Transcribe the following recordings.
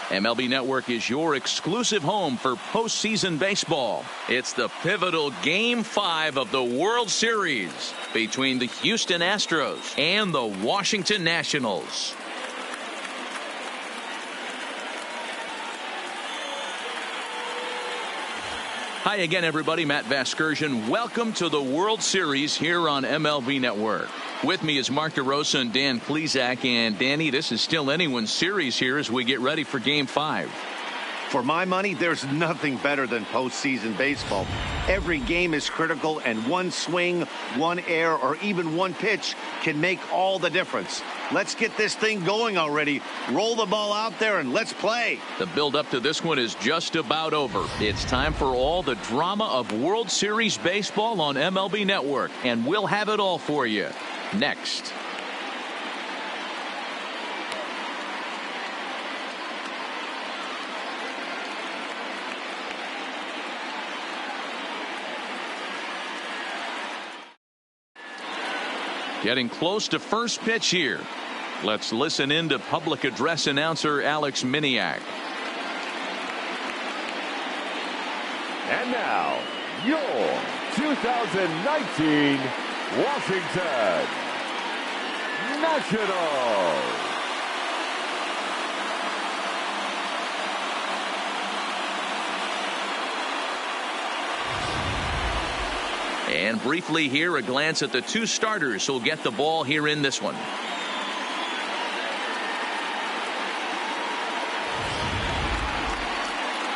MLB Network is your exclusive home for postseason baseball. It's the pivotal Game 5 of the World Series between the Houston Astros and the Washington Nationals. Hi again, everybody. Matt Vasgersian. Welcome to the World Series here on MLB Network. With me is Mark DeRosa and Dan Plesac. And Danny, this is still anyone's series here as we get ready for Game 5. For my money, there's nothing better than postseason baseball. Every game is critical, and one swing, one error, or even one pitch can make all the difference. Let's get this thing going already. Roll the ball out there and let's play. The build-up to this one is just about over. It's time for all the drama of World Series baseball on MLB Network, and we'll have it all for you next. Getting close to first pitch here. Let's listen in to public address announcer Alex Miniak. And now, your 2019 Washington Nationals. And briefly here, a glance at the two starters who'll get the ball here in this one.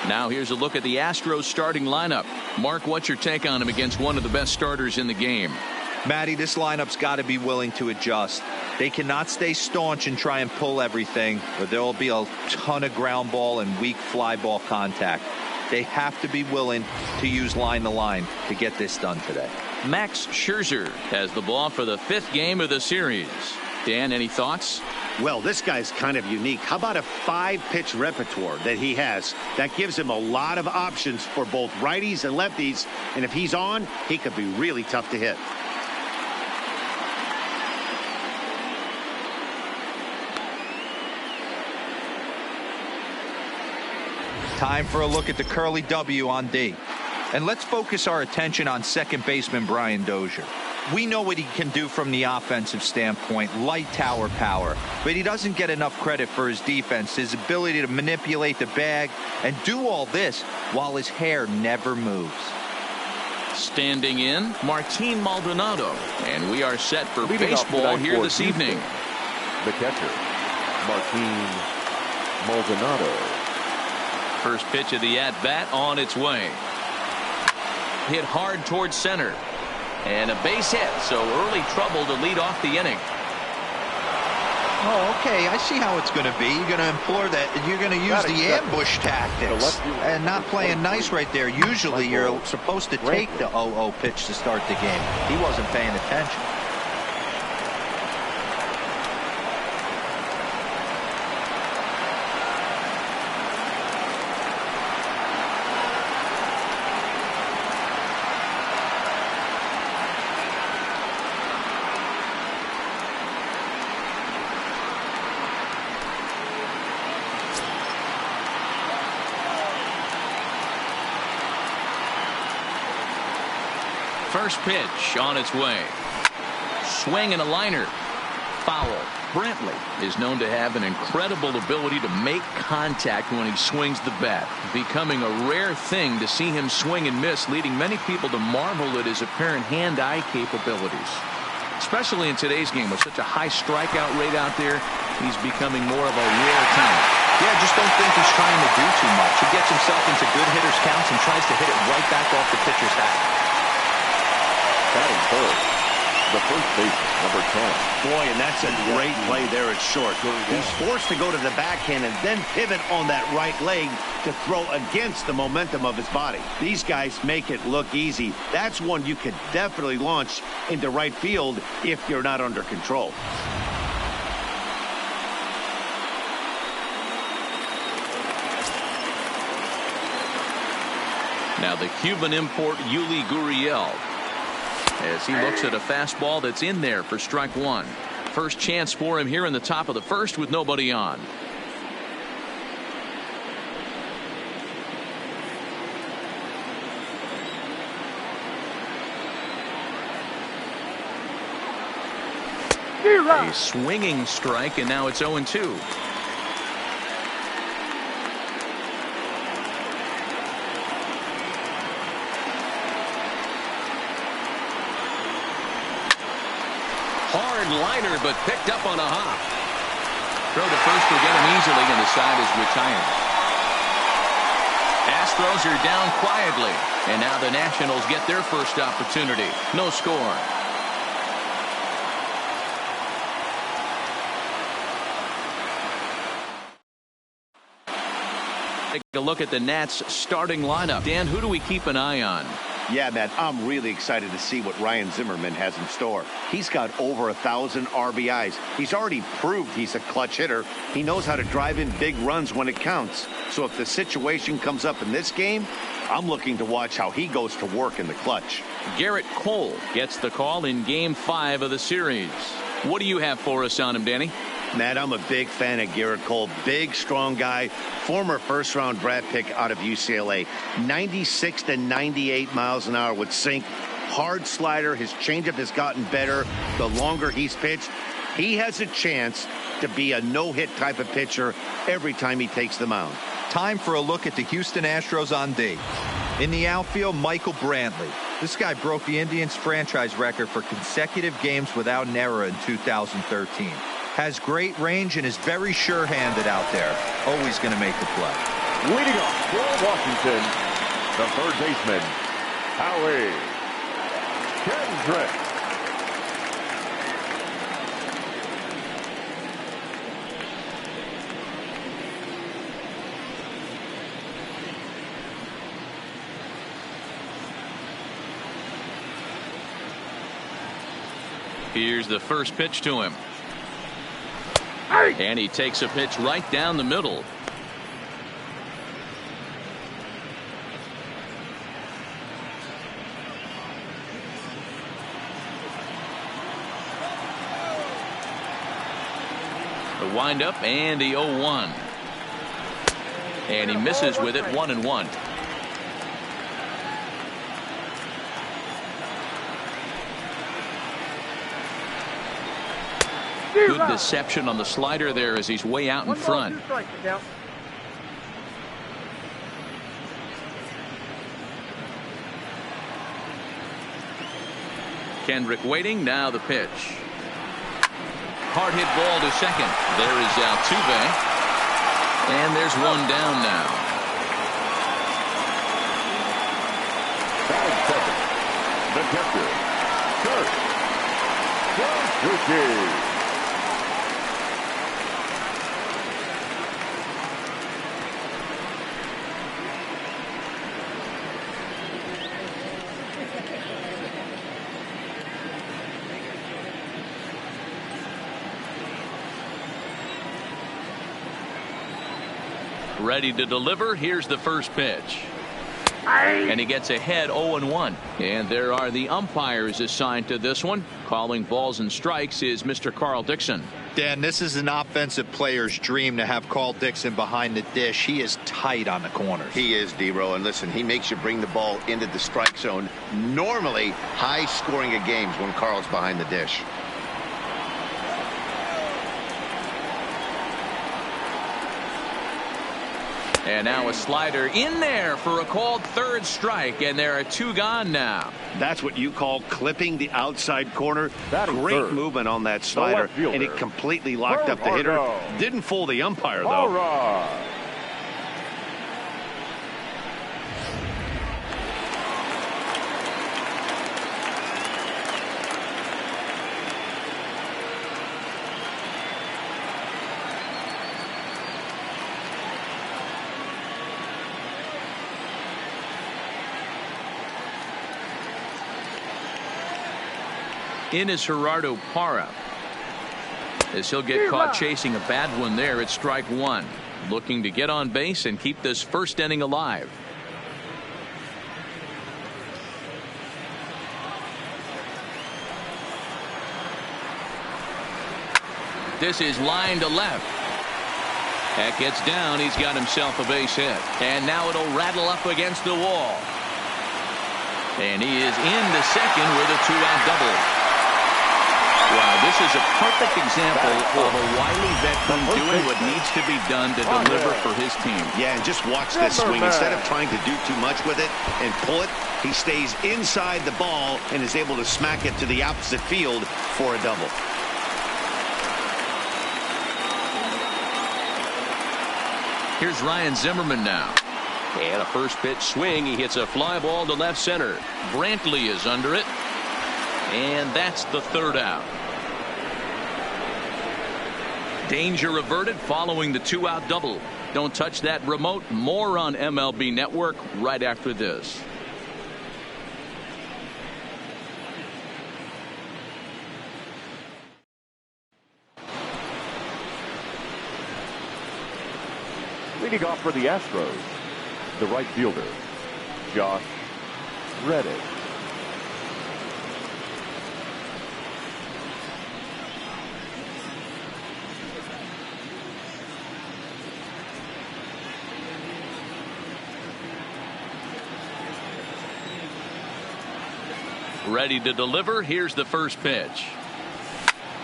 Now here's a look at the Astros starting lineup. Mark, what's your take on him against one of the best starters in the game? Matty, this lineup's got to be willing to adjust. They cannot stay staunch and try and pull everything, or there will be a ton of ground ball and weak fly ball contact. They have to be willing to use line to line to get this done today. Max Scherzer has the ball for the 5th game of the series. Dan, any thoughts? Well, this guy's kind of unique. How about a 5-pitch repertoire that he has? That gives him a lot of options for both righties and lefties. And if he's on, he could be really tough to hit. Time for a look at the curly W on D. And let's focus our attention on second baseman Brian Dozier. We know what he can do from the offensive standpoint, light tower power, but he doesn't get enough credit for his defense, his ability to manipulate the bag and do all this while his hair never moves. Standing in, Martin Maldonado, and we are set for Leading baseball here this evening. The catcher, Martin Maldonado. First pitch of the at-bat on its way. Hit hard towards center. And a base hit, so early trouble to lead off the inning. Oh, okay, I see how it's going to be. You're going to implore that. You're going to use the ambush tactics and not playing nice right there. Usually you're supposed to take the 0-0 pitch to start the game. He wasn't paying attention. First pitch on its way. Swing and a liner. Foul. Brantley is known to have an incredible ability to make contact when he swings the bat, becoming a rare thing to see him swing and miss, leading many people to marvel at his apparent hand-eye capabilities. Especially in today's game with such a high strikeout rate out there, he's becoming more of a rare talent. Yeah, just don't think he's trying to do too much. He gets himself into good hitters' counts and tries to hit it right back off the pitcher's hat. Batting first, the first baseman, number 10. Boy, and that's a great play there at short. He's forced to go to the backhand and then pivot on that right leg to throw against the momentum of his body. These guys make it look easy. That's one you could definitely launch into right field if you're not under control. Now the Cuban import Yuli Gurriel, as he looks at a fastball that's in there for strike one. First chance for him here in the top of the first with nobody on. A swinging strike, and now it's 0-2. Hard liner, but picked up on a hop. Throw to first will get him easily, and the side is retired. Astros are down quietly, and now the Nationals get their first opportunity. No score. Take a look at the Nats starting lineup. Dan, who do we keep an eye on? Yeah, man, I'm really excited to see what Ryan Zimmerman has in store. He's got over 1,000 RBIs. He's already proved he's a clutch hitter. He knows how to drive in big runs when it counts. So if the situation comes up in this game, I'm looking to watch how he goes to work in the clutch. Garrett Cole gets the call in Game 5 of the series. What do you have for us on him, Danny? Matt, I'm a big fan of Garrett Cole. Big, strong guy. Former first-round draft pick out of UCLA. 96 to 98 miles an hour with sink. Hard slider. His changeup has gotten better the longer he's pitched. He has a chance to be a no-hit type of pitcher every time he takes the mound. Time for a look at the Houston Astros on D. In the outfield, Michael Brantley. This guy broke the Indians franchise record for consecutive games without an error in 2013. Has great range and is very sure-handed out there. Always going to make the play. Leading off for Washington, the third baseman, Howie Kendrick. Here's the first pitch to him. And he takes a pitch right down the middle. The windup and the 0-1. And he misses with it, 1-1. Good deception on the slider there as he's way out in front. Kendrick waiting. Now the pitch. Hard hit ball to second. There is Altuve. And there's one down now. Batting second, the catcher, Kurt Suzuki. Ready to deliver. Here's the first pitch. And he gets ahead 0-1. And there are the umpires assigned to this one. Calling balls and strikes is Mr. Carl Dixon. Dan, this is an offensive player's dream to have Carl Dixon behind the dish. He is tight on the corners. He is, D-Row. And listen, he makes you bring the ball into the strike zone. Normally, high scoring of games when Carl's behind the dish. And now a slider in there for a called third strike, and there are two gone now. That's what you call clipping the outside corner. Great third. movement on that slider, and it completely locked up the hitter. Didn't fool the umpire, though. All right. In is Gerardo Parra, as he'll get caught chasing a bad one there at strike one. Looking to get on base and keep this first inning alive. This is line to left. That gets down. He's got himself a base hit. And now it'll rattle up against the wall. And he is in the second with a two-out double. Wow, this is a perfect example of a wily veteran doing what needs to be done to deliver for his team. Yeah, and just watch this swing. Instead of trying to do too much with it and pull it, he stays inside the ball and is able to smack it to the opposite field for a double. Here's Ryan Zimmerman now. And a first pitch swing. He hits a fly ball to left center. Brantley is under it. And that's the third out. Danger averted following the 2-out double. Don't touch that remote. More on MLB Network right after this. Leading off for the Astros, the right fielder, Josh Reddick. Ready to deliver. Here's the first pitch.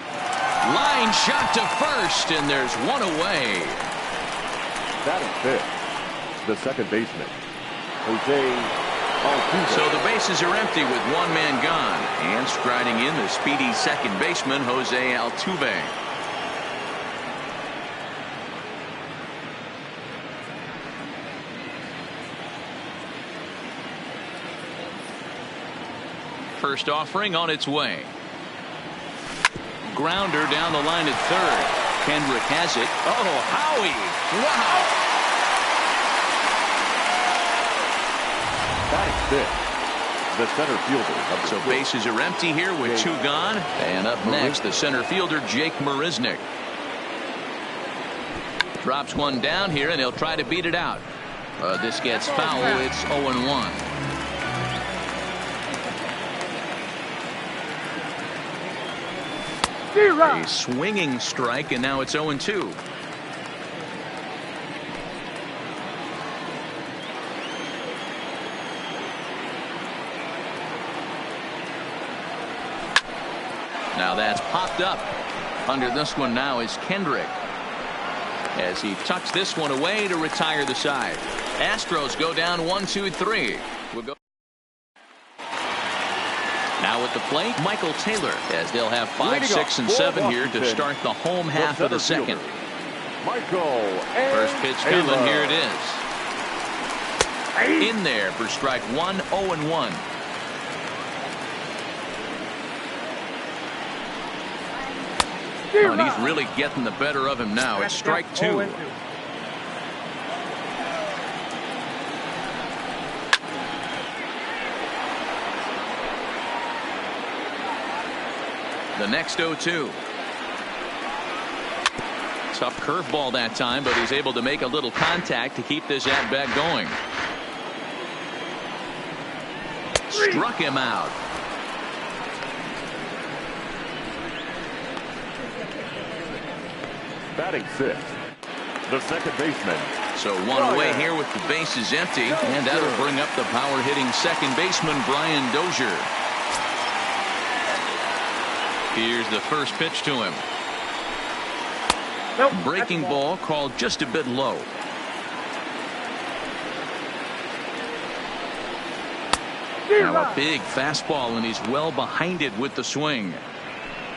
Line shot to first, and there's one away. That is fifth. The second baseman, Jose Altuve. So the bases are empty with one man gone. And striding in, the speedy second baseman, Jose Altuve. First offering on its way. Grounder down the line at third. Kendrick has it. Oh, Howie. Wow. That is fifth. The center fielder. So bases are empty here with two gone. And up next, the center fielder, Jake Marisnick. Drops one down here, and he'll try to beat it out. This gets foul. It's 0-1. A swinging strike, and now it's 0-2. Now that's popped up. Under this one now is Kendrick, as he tucks this one away to retire the side. Astros go down 1-2-3. We'll go. Now at the plate, Michael Taylor, as they'll have 5, 6, and 7 here to start the home half of the second. First pitch coming. Here it is. In there for strike one. 0-1. And he's really getting the better of him now. It's strike two. The next 0-2. Tough curveball that time, but he's able to make a little contact to keep this at-bat going. Struck him out. Batting sixth, the second baseman. So one away here with the bases empty, and that'll bring up the power-hitting second baseman, Brian Dozier. Here's the first pitch to him. Breaking ball called just a bit low. Now a big fastball, and he's well behind it with the swing.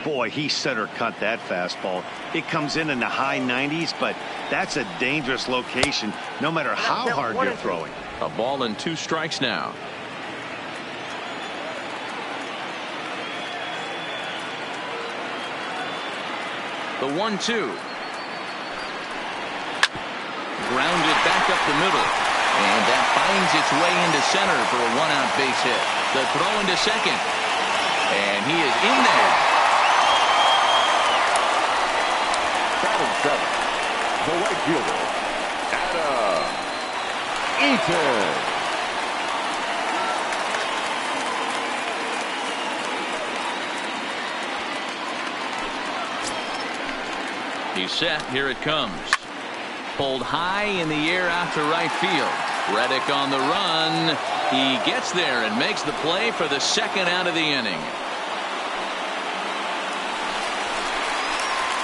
Boy, he center cut that fastball. It comes in the high 90s, but that's a dangerous location no matter how hard you're throwing. A ball and 2 strikes now. The 1-2. Grounded back up the middle. And that finds its way into center for a 1-out base hit. The throw into second. And he is in there. Batting seventh, the right fielder, Adam Eaton. He's set. Here it comes. Pulled high in the air out to right field. Reddick on the run. He gets there and makes the play for the second out of the inning.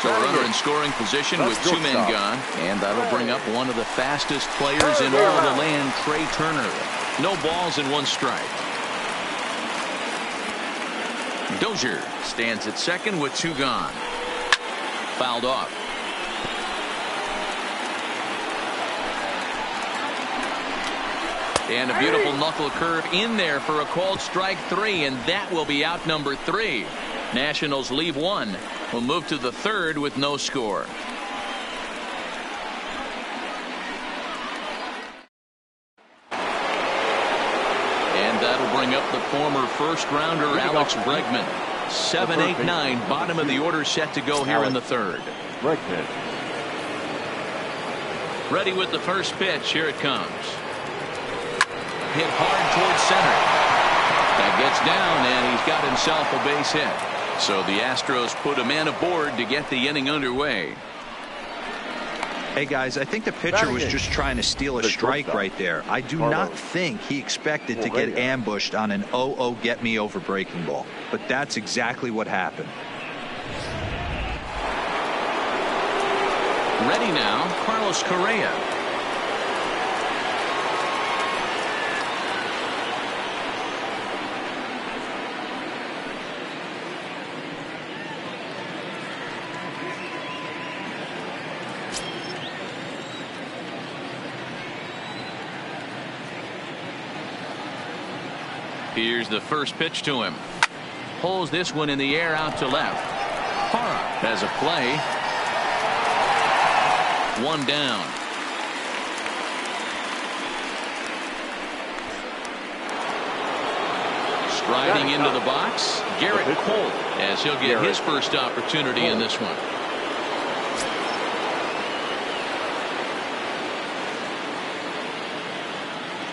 So a runner in scoring position with 2 men gone. And that'll bring up one of the fastest players in all the land, Trey Turner. No balls and 1 strike. Dozier stands at second with 2 gone. Fouled off. And a beautiful knuckle curve in there for a called strike 3, and that will be out number 3. Nationals leave 1. We'll move to the 3rd with no score. And that'll bring up the former first-rounder Alex Bregman. 7, 8, 9, bottom of the order set to go here in the 3rd. Ready with the first pitch. Here it comes. Hit hard towards center. That gets down, and he's got himself a base hit. So the Astros put a man aboard to get the inning underway. Hey guys, I think the pitcher was just trying to steal a strike right there. I do not think he expected to get ambushed on an 0-0 get me over breaking ball, but that's exactly what happened. Ready now, Carlos Correa. Here's the first pitch to him. Pulls this one in the air out to left. Hara has a play. 1 down. Striding into the box, Garrett Cole, as he'll get his first opportunity in this one.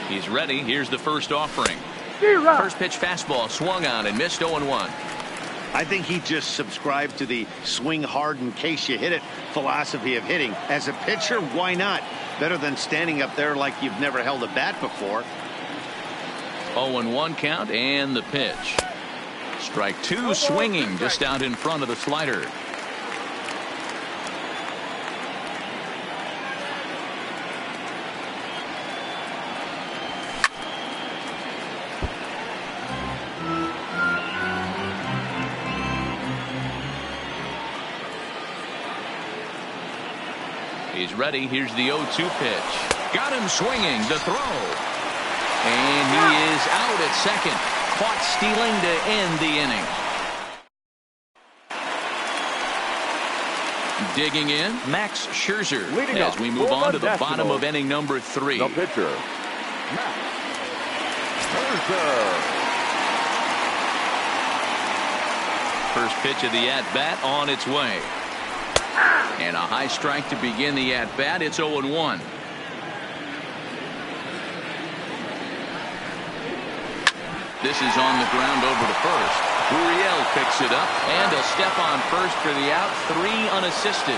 He's ready. Here's the first offering. First pitch fastball swung on and missed 0-1. I think he just subscribed to the swing hard in case you hit it philosophy of hitting. As a pitcher, why not? Better than standing up there like you've never held a bat before. 0-1 count and the pitch. Strike 2 swinging just out in front of the slider. He's ready. Here's the 0-2 pitch. Got him swinging. The throw. And he is out at second. Caught stealing to end the inning. Digging in, Max Scherzer. As we move on to the bottom of inning number 3. The pitcher, Max Scherzer. First pitch of the at-bat on its way. And a high strike to begin the at-bat. It's 0-1. This is on the ground over to first. Gurriel picks it up, and a step on first for the out. 3 unassisted.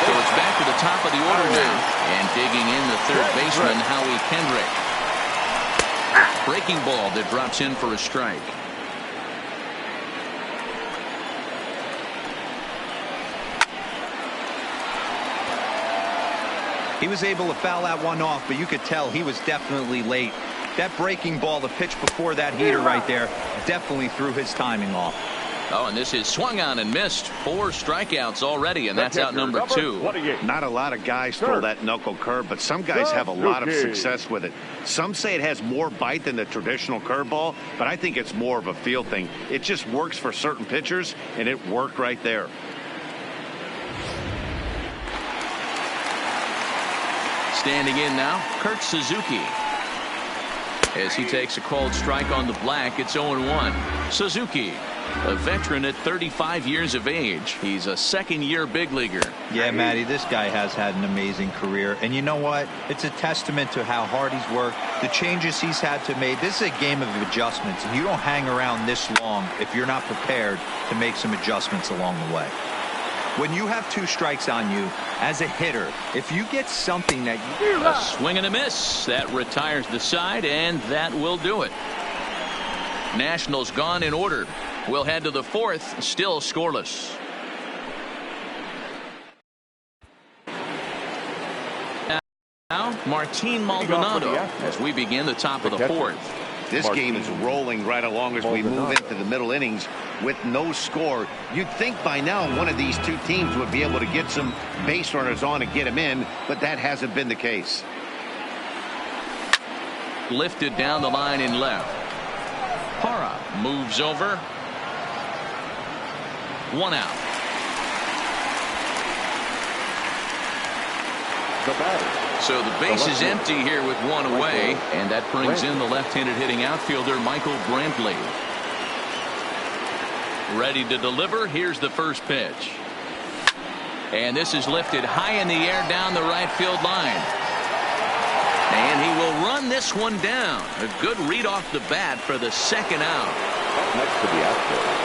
So it's back to the top of the order now. And digging in the third baseman, Howie Kendrick. Breaking ball that drops in for a strike. He was able to foul that one off, but you could tell he was definitely late. That breaking ball, the pitch before that heater right there, definitely threw his timing off. Oh, and this is swung on and missed. 4 strikeouts already, and that's out number 2. Not a lot of guys throw that knuckle curve, but some guys have a lot of success with it. Some say it has more bite than the traditional curveball, but I think it's more of a feel thing. It just works for certain pitchers, and it worked right there. Standing in now, Kurt Suzuki. As he takes a called strike on the black, it's 0-1. Suzuki, a veteran at 35 years of age. He's a second-year big leaguer. Yeah, Matty, this guy has had an amazing career. And you know what? It's a testament to how hard he's worked, the changes he's had to make. This is a game of adjustments, and you don't hang around this long if you're not prepared to make some adjustments along the way. When you have 2 strikes on you as a hitter, if you get something that you... A swing and a miss. That retires the side, and that will do it. Nationals gone in order. We'll head to the fourth, still scoreless. Now, Martin Maldonado as we begin the top of the fourth. This game is rolling right along as we move into the middle innings with no score. You'd think by now one of these two teams would be able to get some base runners on and get them in, but that hasn't been the case. Lifted down the line in left. Parra moves over. One out. The batter. So the base is empty here with one away, and that brings in the left-handed hitting outfielder Michael Brantley. Ready to deliver. Here's the first pitch. And this is lifted high in the air down the right field line. And he will run this one down. A good read off the bat for the second out. Next to the Astros.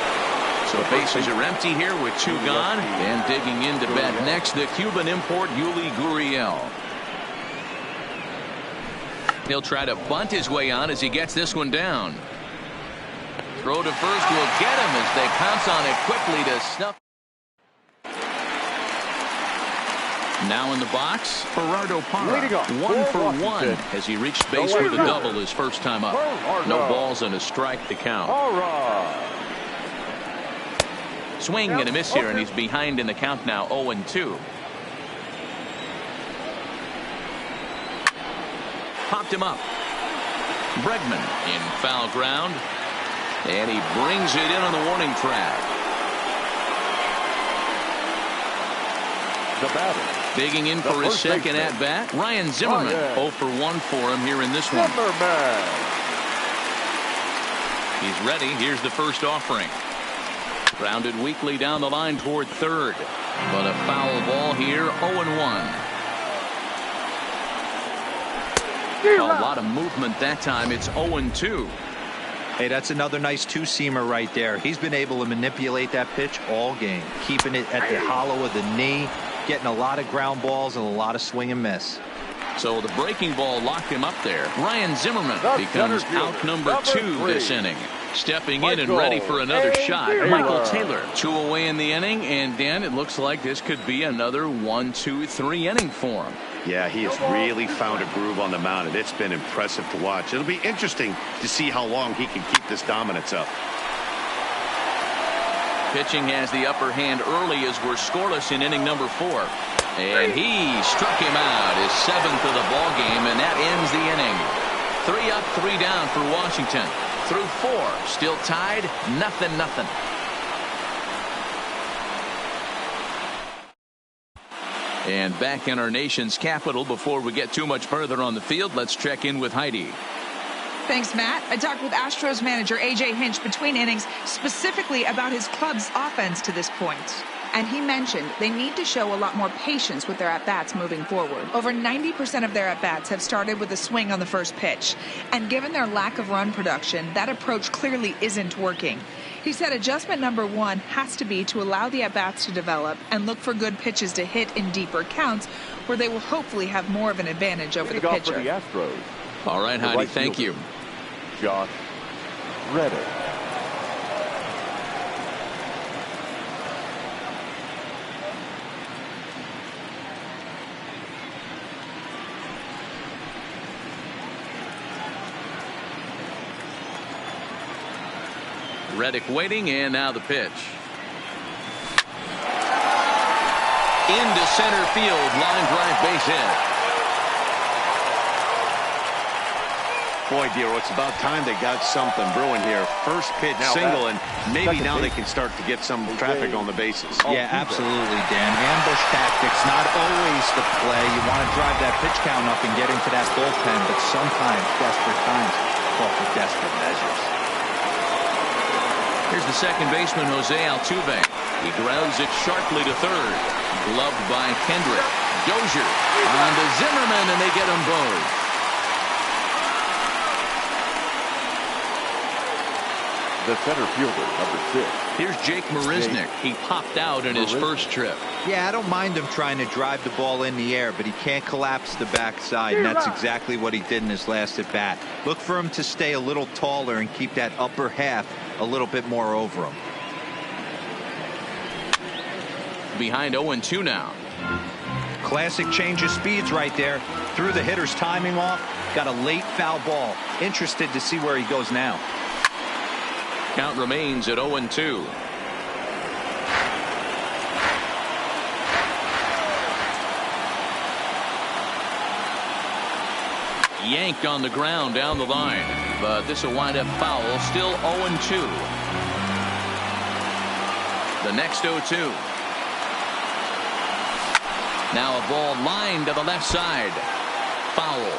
So bases are empty here with two gone. And digging in to bat next, the Cuban import Yuli Gurriel. He'll try to bunt his way on as he gets this one down. Throw to first will get him as they pounce on it quickly to snuff. Now in the box, Gerardo Parra, 1 for 1 as he reached base with a double his first time up. No balls and a strike to count. Swing and a miss here, and he's behind in the count now, 0-2. Popped him up. Bregman in foul ground, and he brings it in on the warning track. The batter. Digging in for his second at bat, Ryan Zimmerman. 0 for 1 for him here in this one. He's ready. Here's the first offering. Grounded weakly down the line toward third, but a foul ball here. 0-1. A lot of movement that time. It's 0-2. Hey, that's another nice two-seamer right there. He's been able to manipulate that pitch all game, keeping it at the hollow of the knee, getting a lot of ground balls and a lot of swing and miss. So the breaking ball locked him up there. Ryan Zimmerman becomes out number 2 this inning. Stepping in and ready for another shot, Michael Taylor. 2 away in the inning, and Dan, it looks like this could be another 1-2-3 inning for him. Yeah, he has really found a groove on the mound, and it's been impressive to watch. It'll be interesting to see how long he can keep this dominance up. Pitching has the upper hand early as we're scoreless in inning number 4. And he struck him out, his 7th of the ball game, and that ends the inning. 3 up, 3 down for Washington. Through 4, still tied, 0-0. And back in our nation's capital, before we get too much further on the field, let's check in with Heidi. Thanks, Matt. I talked with Astros manager A.J. Hinch between innings, specifically about his club's offense to this point. And he mentioned they need to show a lot more patience with their at-bats moving forward. Over 90% of their at-bats have started with a swing on the first pitch. And given their lack of run production, that approach clearly isn't working. He said adjustment number 1 has to be to allow the at-bats to develop and look for good pitches to hit in deeper counts where they will hopefully have more of an advantage over the pitcher. For the Astros. All right, Heidi, thank you. Josh Reddick. Reddick waiting, and now the pitch. Into center field, line drive, base hit. Boy, Dero, it's about time they got something brewing here. First pitch single, and maybe now they can start to get some traffic on the bases. Yeah, absolutely, Dan. Ambush tactics, not always the play. You want to drive that pitch count up and get into that bullpen, but sometimes, desperate times, call for desperate measures. Here's the second baseman, Jose Altuve. He grounds it sharply to third. Gloved by Kendrick. Dozier on to Zimmerman, and they get them both. The center fielder, number 6. Here's Jake Marisnick. He popped out in his first trip. Yeah, I don't mind him trying to drive the ball in the air, but he can't collapse the backside, and that's exactly what he did in his last at bat. Look for him to stay a little taller and keep that upper half a little bit more over him. Behind 0-2 now. Classic change of speeds right there. Threw the hitter's timing off. Got a late foul ball. Interested to see where he goes now. Count remains at 0-2. Yanked on the ground down the line, but this will wind up foul. Still 0-2. The next 0-2. Now a ball lined to the left side. Foul.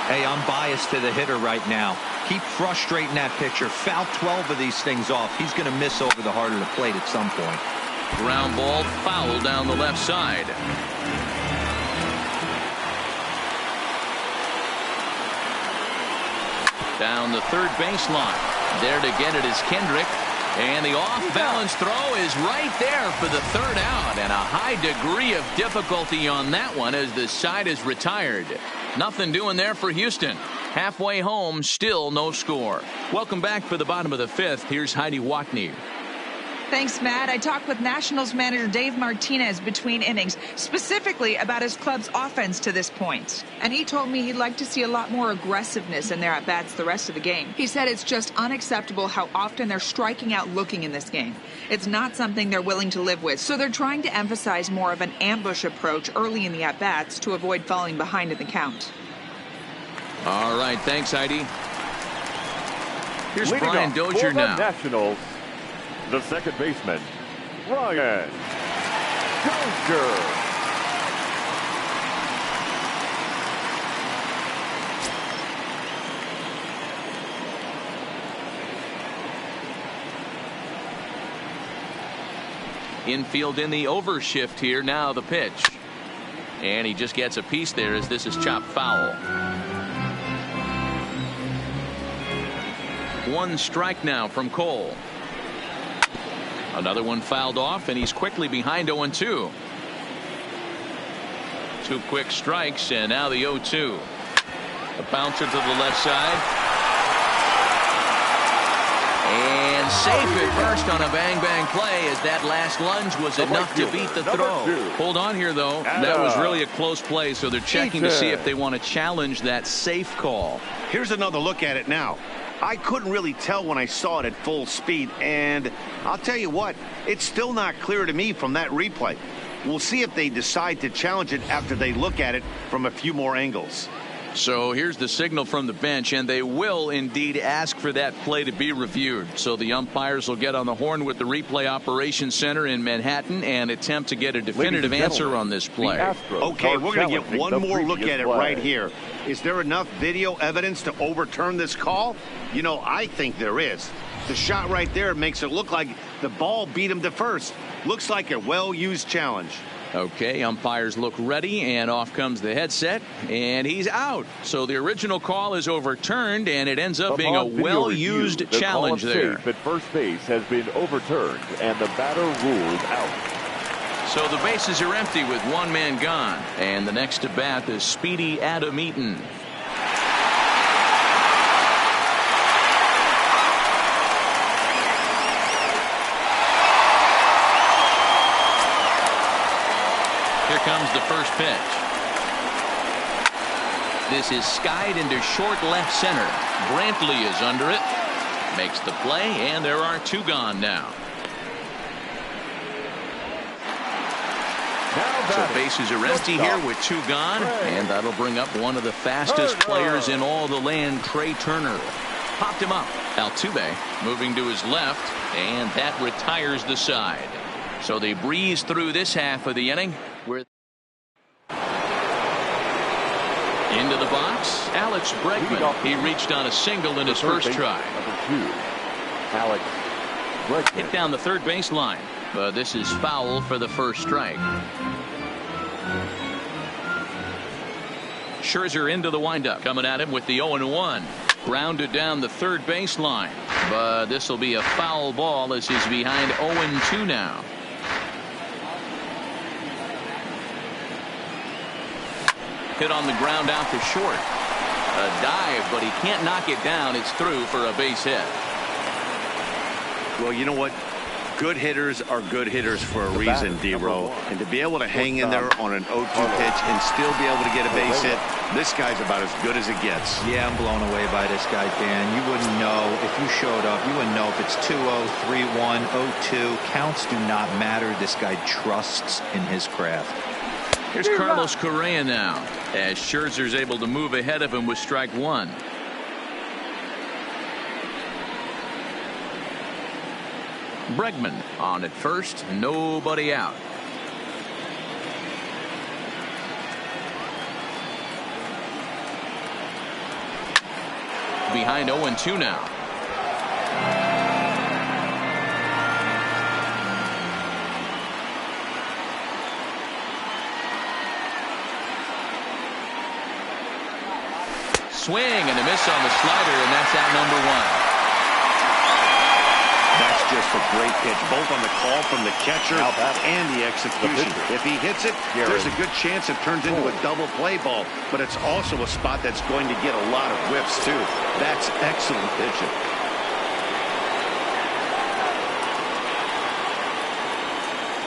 Hey, I'm biased to the hitter right now. Keep frustrating that pitcher. Foul 12 of these things off. He's going to miss over the heart of the plate at some point. Ground ball, foul down the left side. Down the third baseline. There to get it is Kendrick. And the off-balance throw is right there for the third out. And a high degree of difficulty on that one as the side is retired. Nothing doing there for Houston. Halfway home, still no score. Welcome back for the bottom of the fifth. Here's Heidi Watney. Thanks, Matt. I talked with Nationals manager Dave Martinez between innings, specifically about his club's offense to this point. And he told me he'd like to see a lot more aggressiveness in their at-bats the rest of the game. He said it's just unacceptable how often they're striking out looking in this game. It's not something they're willing to live with, so they're trying to emphasize more of an ambush approach early in the at-bats to avoid falling behind in the count. All right, thanks, Heidi. Here's Leading Brian Dozier for the now. Nationals, the second baseman, Brian Dozier. Infield in the overshift here. Now the pitch. And he just gets a piece there as this is chopped foul. One strike now from Cole. Another one fouled off, and he's quickly behind 0-2. Two quick strikes, and now the 0-2. A bouncer to the left side. And safe at first on a bang-bang play as that last lunge was enough to beat the throw. Hold on here, though. That was really a close play, so they're checking to see if they want to challenge that safe call. Here's another look at it now. I couldn't really tell when I saw it at full speed, and I'll tell you what, it's still not clear to me from that replay. We'll see if they decide to challenge it after they look at it from a few more angles. So here's the signal from the bench, and they will indeed ask for that play to be reviewed. So the umpires will get on the horn with the replay operations center in Manhattan and attempt to get a definitive answer on this play. Okay, we're going to get one more look at it right here. Is there enough video evidence to overturn this call? You know, I think there is. The shot right there makes it look like the ball beat him to first. Looks like a well-used challenge. Okay, umpires look ready, and off comes the headset, and he's out. So the original call is overturned, and it ends up being a well-used challenge there. The first base has been overturned, and the batter ruled out. So the bases are empty with one man gone, and the next to bat is Speedy Adam Eaton. Here comes the first pitch. This is skied into short left center. Brantley is under it. Makes the play, and there are two gone now. So bases are empty here with two gone, and that'll bring up one of the fastest players in all the land, Trey Turner. Popped him up. Altuve moving to his left, and that retires the side. So they breeze through this half of the inning. We're into the box, Alex Bregman. He reached on a single in his first try. Alex Bregman. Hit down the third baseline, but this is foul for the first strike. Scherzer into the windup, coming at him with the 0-1. Grounded down the third baseline, but this will be a foul ball as he's behind 0-2 now. Hit on the ground out to short. A dive, but he can't knock it down. It's through for a base hit. Well, you know what? Good hitters are good hitters for a reason, D-Row. And to be able to hang in there on an 0-2 pitch and still be able to get a base hit, this guy's about as good as it gets. Yeah, I'm blown away by this guy, Dan. You wouldn't know if you showed up. You wouldn't know if it's 2-0, 3-1, 0-2. Counts do not matter. This guy trusts in his craft. Here's Carlos Correa now, as Scherzer's able to move ahead of him with strike one. Bregman on at first, nobody out. Behind 0-2 now. Swing and a miss on the slider, and that's out number one. That's just a great pitch, both on the call from the catcher and the execution. If he hits it, there's a good chance it turns into a double play ball, but it's also a spot that's going to get a lot of whiffs, too. That's excellent pitching.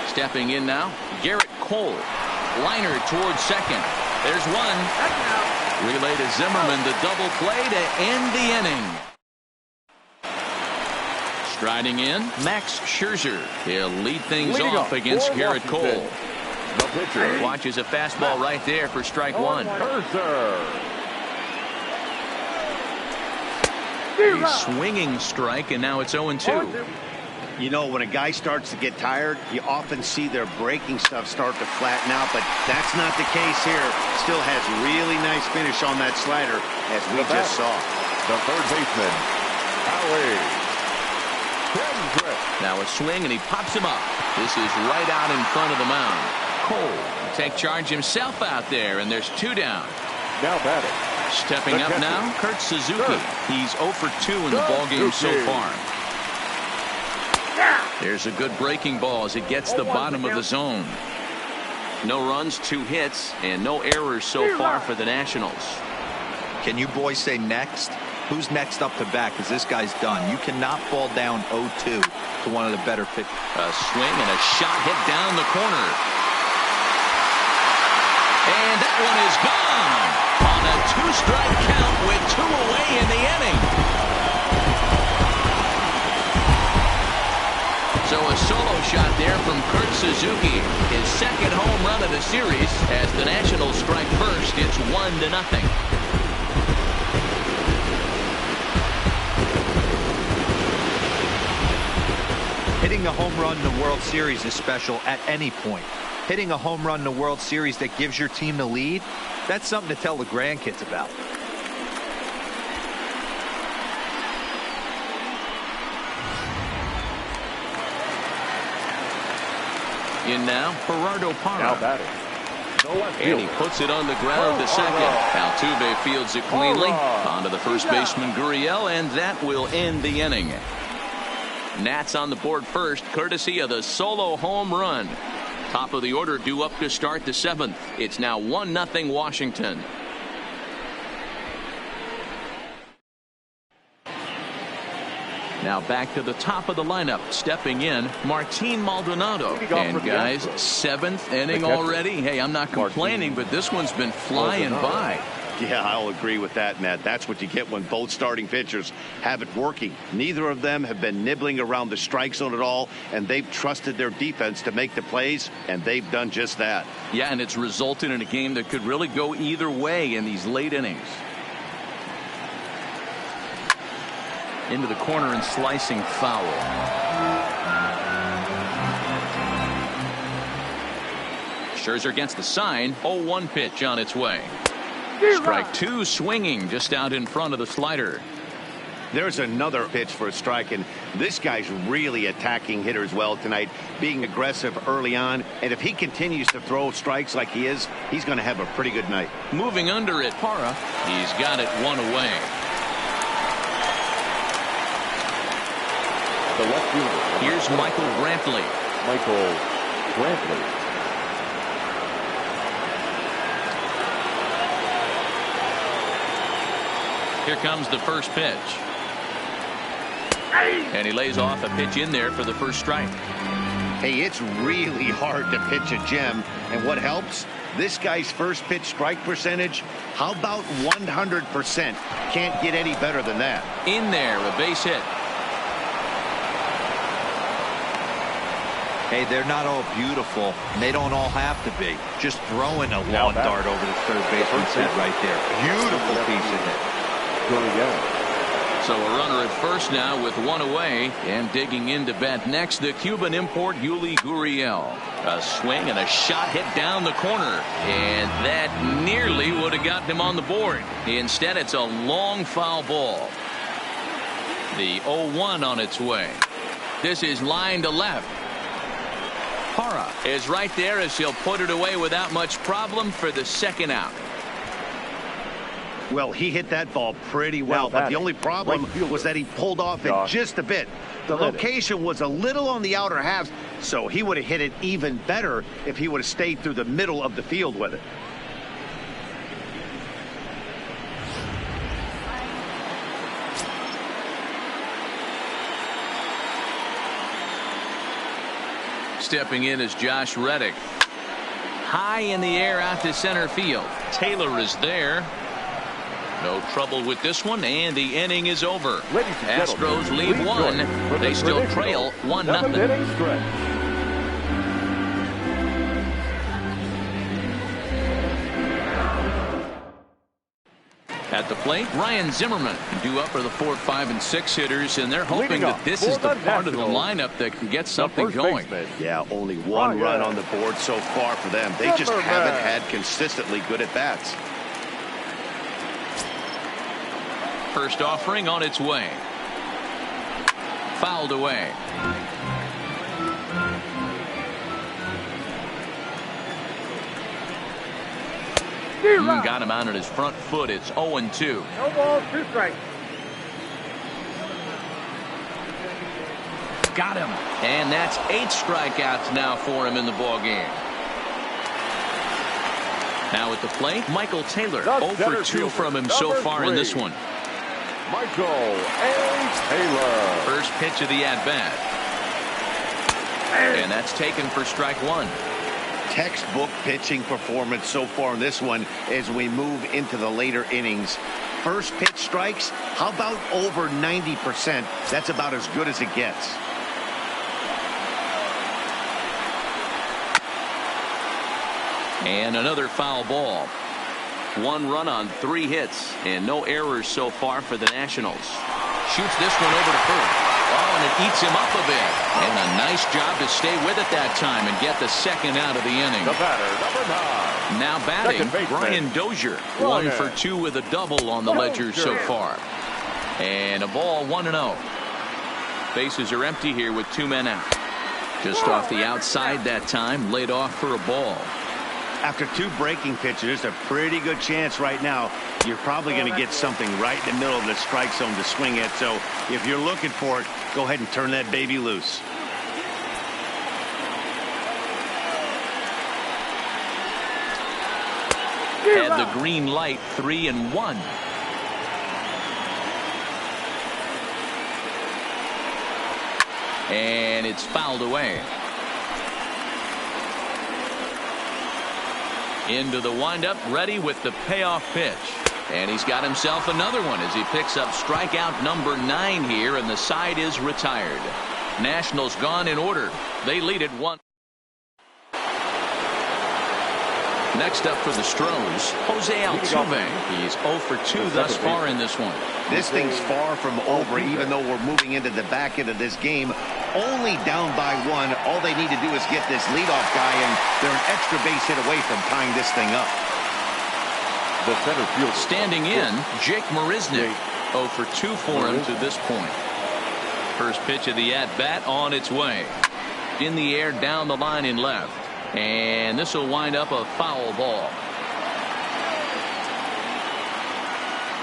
Stepping in now, Garrett Cole. Liner towards second. There's one. Relay to Zimmerman, the double play to end the inning. Striding in, Max Scherzer. He'll lead things off against Garrett Cole. The pitcher. Watches a fastball right there for strike one. A swinging strike, and now it's 0-2. You know, when a guy starts to get tired, you often see their breaking stuff start to flatten out, but that's not the case here. Still has really nice finish on that slider, as we just saw. The third baseman, Howie. Now a swing, and he pops him up. This is right out in front of the mound. Cole take charge himself out there, and there's two down. Now batting. Stepping up now, Kurt Suzuki. He's 0 for 2 in the ballgame so far. There's a good breaking ball as it gets the bottom of the zone. No runs, 2 hits, and no errors so far for the Nationals. Can you boys say next? Who's next up to bat? Because this guy's done. You cannot fall down 0-2 to one of the better pitchers. A swing and a shot hit down the corner. And that one is gone on a 2-strike count with 2 away in the inning. So a solo shot there from Kurt Suzuki, his second home run of the series. As the Nationals strike first, it's 1-0. Hitting a home run in the World Series is special at any point. Hitting a home run in the World Series that gives your team the lead, that's something to tell the grandkids about. In now, Gerardo Parra. Now batting. And he puts it on the ground to second. Altuve fields it cleanly. Onto the first baseman, Gurriel, and that will end the inning. Nats on the board first, courtesy of the solo home run. Top of the order due up to start the 7th. It's now 1-0 Washington. Now back to the top of the lineup. Stepping in, Martin Maldonado. And guys, 7th inning already. Hey, I'm not complaining, but this one's been flying by. Yeah, I'll agree with that, Matt. That's what you get when both starting pitchers have it working. Neither of them have been nibbling around the strike zone at all, and they've trusted their defense to make the plays, and they've done just that. Yeah, and it's resulted in a game that could really go either way in these late innings. Into the corner and slicing foul. Scherzer against the sign. 0-1 pitch on its way. Strike 2, swinging just out in front of the slider. There's another pitch for a strike, and this guy's really attacking hitters well tonight, being aggressive early on, and if he continues to throw strikes like he is, he's going to have a pretty good night. Moving under it, Parra. He's got it 1 away. The left fielder. Here's Michael Brantley. Michael Brantley. Here comes the first pitch. And he lays off a pitch in there for the first strike. Hey, it's really hard to pitch a gem. And what helps? This guy's first pitch strike percentage, how about 100%? Can't get any better than that. In there, a base hit. Hey, they're not all beautiful, and they don't all have to be. Just throwing a lawn dart over the third baseman's head right there. Beautiful piece of hit. So a runner at first now with one away, and digging in to bat next, the Cuban import Yuli Gurriel. A swing and a shot hit down the corner, and that nearly would have gotten him on the board. Instead, it's a long foul ball. The 0-1 on its way. This is line to left. Hara is right there as he'll put it away without much problem for the second out. Well, he hit that ball pretty well, but the only problem was that he pulled off it just a bit. The location was a little on the outer half, so he would have hit it even better if he would have stayed through the middle of the field with it. Stepping in is Josh Reddick. High in the air out to center field. Taylor is there. No trouble with this one, and the inning is over. Astros lead one. They still trail 1-0. At the plate, Ryan Zimmerman due up for the 4, 5, and 6 hitters, and they're hoping that this is the part of the lineup that can get something going. Yeah, only one run on the board so far for them. They just haven't had consistently good at bats. First offering on its way. Fouled away. Got him out on his front foot. It's 0-2. No ball, 2 strikes. Got him. And that's 8 strikeouts now for him in the ball game. Now at the plate, Michael Taylor. 0 for 2 from him so far in this one. Michael A. Taylor. First pitch of the at-bat. And that's taken for strike 1. Textbook pitching performance so far in this one as we move into the later innings. First pitch strikes, how about over 90%? That's about as good as it gets. And another foul ball. 1 run on 3 hits, and no errors so far for the Nationals. Shoots this one over to first. Oh, and it eats him up a bit. And a nice job to stay with it that time and get the second out of the inning. The batter, number 9. Now batting, Brian Dozier. 1 for 2 with a double on the ledger so far. And a ball 1-0. Bases are empty here with 2 men out. Just off the outside that time, laid off for a ball. After 2 breaking pitches, there's a pretty good chance right now you're probably going to get something right in the middle of the strike zone to swing at. So if you're looking for it, go ahead and turn that baby loose. Had the green light, 3-1. And it's fouled away. Into the windup, ready with the payoff pitch. And he's got himself another one as he picks up strikeout number 9 here, and the side is retired. Nationals gone in order. They lead it 1. Next up for the Astros, Jose Altuve. He's 0 for 2 thus far in this one. This thing's far from over, even though we're moving into the back end of this game. Only down by 1. All they need to do is get this leadoff guy, and they're an extra base hit away from tying this thing up. The center field. Standing in, Jake Marisnick. 0 for 2 for him to this point. First pitch of the at-bat on its way. In the air, down the line in left. And this will wind up a foul ball.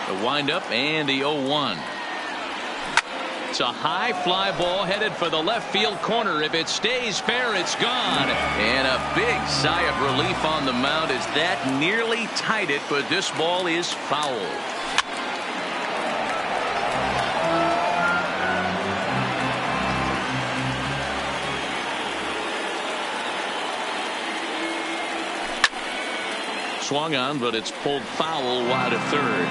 The windup and the 0-1. It's a high fly ball headed for the left field corner. If it stays fair, it's gone. And a big sigh of relief on the mound as that nearly tied it, but this ball is fouled. swung on, but it's pulled foul wide of third.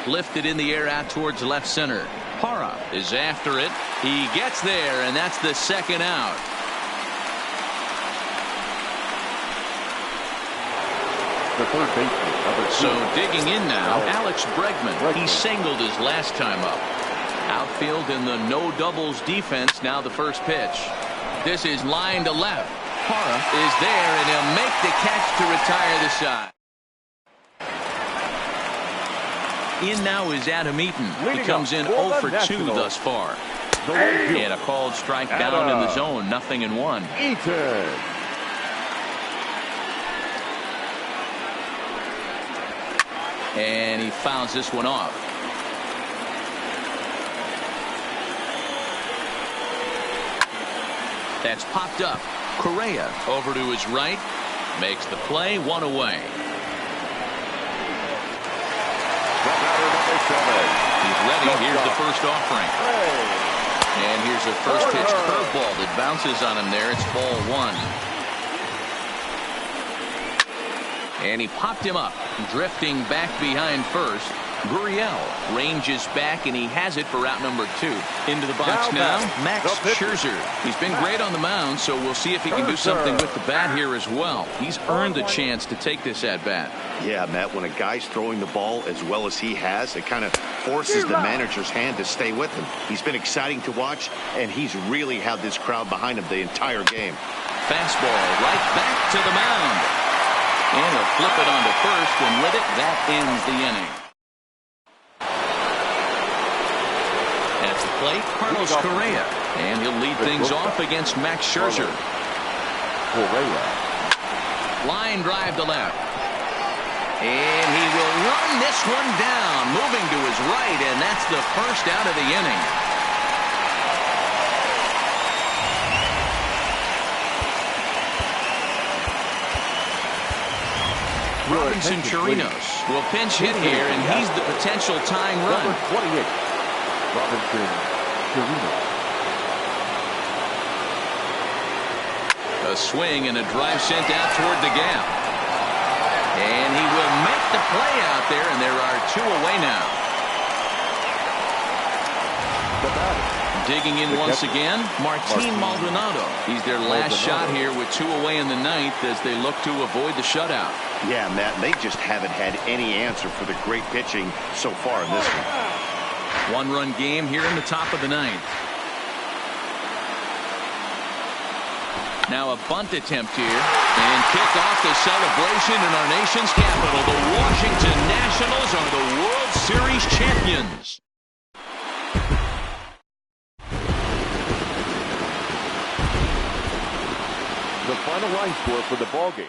Lifted in the air out towards left center. Parra is after it. He gets there, and that's the second out. The third baseman, number 2. So digging in now, Alex Bregman. He singled his last time up. Outfield in the no doubles defense. Now the first pitch. This is line to left. Parra is there, and he'll make the catch to retire the side. In now is Adam Eaton. He comes in 0 for 2 thus far. And a called strike down in the zone. 0-1. Eaton. And he fouls this one off. That's popped up. Correa over to his right. Makes the play. 1 away. He's ready. Here's the first offering. And here's a first pitch curveball that bounces on him there. It's ball 1. And he popped him up. Drifting back behind first. Gurriel ranges back, and he has it for route number 2. Into the box now, Max Scherzer. He's been great on the mound, so we'll see if he can do something with the bat here as well. He's earned the chance to take this at bat. Yeah, Matt, when a guy's throwing the ball as well as he has, it kind of forces the manager's hand to stay with him. He's been exciting to watch, and he's really had this crowd behind him the entire game. Fastball right back to the mound. And he'll flip it onto first, and with it, that ends the inning. At the plate, Carlos Correa. And he'll lead things off against Max Scherzer. Correa. Line drive to left. And he will run this one down, moving to his right, and that's the first out of the inning. Robinson Chirinos will pinch hit here, and he's the potential tying run. Number 28, Robinson Chirinos. A swing and a drive sent out toward the gap. And he will make the play out there, and there are 2 away now. The batter. Digging in once again, Martin Maldonado. He's their last shot here with 2 away in the 9th as they look to avoid the shutout. Yeah, Matt, they just haven't had any answer for the great pitching so far in this one. 1-run game here in the top of the 9th. Now a bunt attempt here, and kick off the celebration in our nation's capital. The Washington Nationals are the World Series champions. The final line score for the ballgame.